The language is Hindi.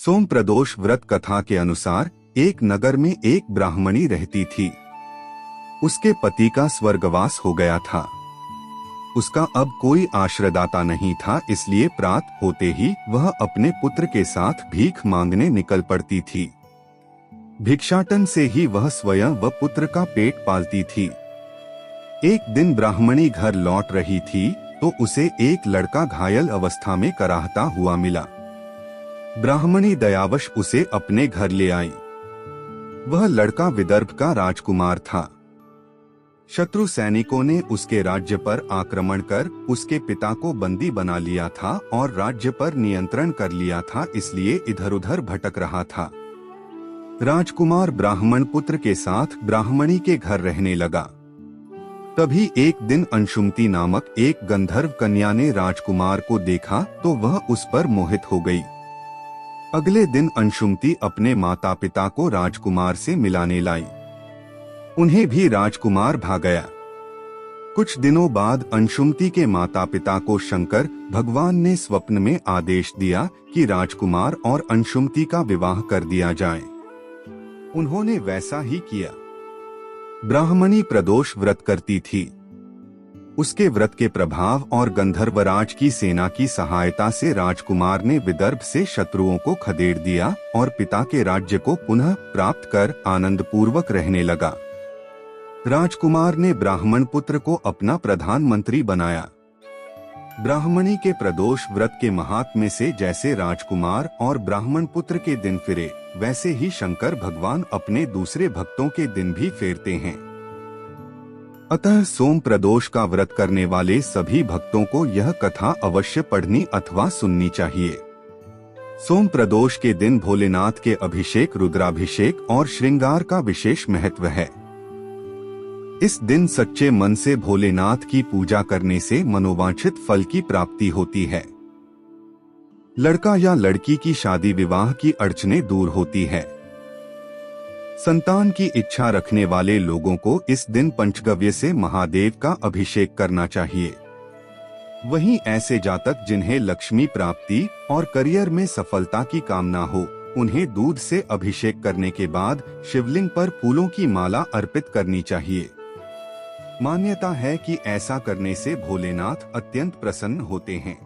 सोम प्रदोष व्रत कथा के अनुसार एक नगर में एक ब्राह्मणी रहती थी। उसके पति का स्वर्गवास हो गया था। उसका अब कोई आश्रयदाता नहीं था, इसलिए प्रातः होते ही वह अपने पुत्र के साथ भीख मांगने निकल पड़ती थी। भिक्षाटन से ही वह स्वयं व पुत्र का पेट पालती थी। एक दिन ब्राह्मणी घर लौट रही थी तो उसे एक लड़का घायल अवस्था में कराहता हुआ मिला। ब्राह्मणी दयावश उसे अपने घर ले आई। वह लड़का विदर्भ का राजकुमार था। शत्रु सैनिकों ने उसके राज्य पर आक्रमण कर उसके पिता को बंदी बना लिया था और राज्य पर नियंत्रण कर लिया था, इसलिए इधर उधर भटक रहा था। राजकुमार ब्राह्मण पुत्र के साथ ब्राह्मणी के घर रहने लगा। तभी एक दिन अंशुमती नामक एक गंधर्व कन्या ने राजकुमार को देखा तो वह उस पर मोहित हो गई। अगले दिन अंशुमती अपने माता पिता को राजकुमार से मिलाने लाई। उन्हें भी राजकुमार भा गया। कुछ दिनों बाद अंशुमती के माता पिता को शंकर भगवान ने स्वप्न में आदेश दिया कि राजकुमार और अंशुमती का विवाह कर दिया जाए। उन्होंने वैसा ही किया। ब्राह्मणी प्रदोष व्रत करती थी। उसके व्रत के प्रभाव और गंधर्वराज की सेना की सहायता से राजकुमार ने विदर्भ से शत्रुओं को खदेड़ दिया और पिता के राज्य को पुनः प्राप्त कर आनंद पूर्वक रहने लगा। राजकुमार ने ब्राह्मण पुत्र को अपना प्रधानमंत्री बनाया। ब्राह्मणी के प्रदोष व्रत के महात्म्य से जैसे राजकुमार और ब्राह्मण पुत्र के दिन फिरे, वैसे ही शंकर भगवान अपने दूसरे भक्तों के दिन भी फेरते हैं। अतः सोम प्रदोष का व्रत करने वाले सभी भक्तों को यह कथा अवश्य पढ़नी अथवा सुननी चाहिए। सोम प्रदोष के दिन भोलेनाथ के अभिषेक, रुद्राभिषेक और श्रृंगार का विशेष महत्व है। इस दिन सच्चे मन से भोलेनाथ की पूजा करने से मनोवांछित फल की प्राप्ति होती है। लड़का या लड़की की शादी विवाह की अड़चनें दूर होती है। संतान की इच्छा रखने वाले लोगों को इस दिन पंचगव्य से महादेव का अभिषेक करना चाहिए। वहीं ऐसे जातक जिन्हें लक्ष्मी प्राप्ति और करियर में सफलता की कामना हो, उन्हें दूध से अभिषेक करने के बाद शिवलिंग पर फूलों की माला अर्पित करनी चाहिए। मान्यता है कि ऐसा करने से भोलेनाथ अत्यंत प्रसन्न होते हैं।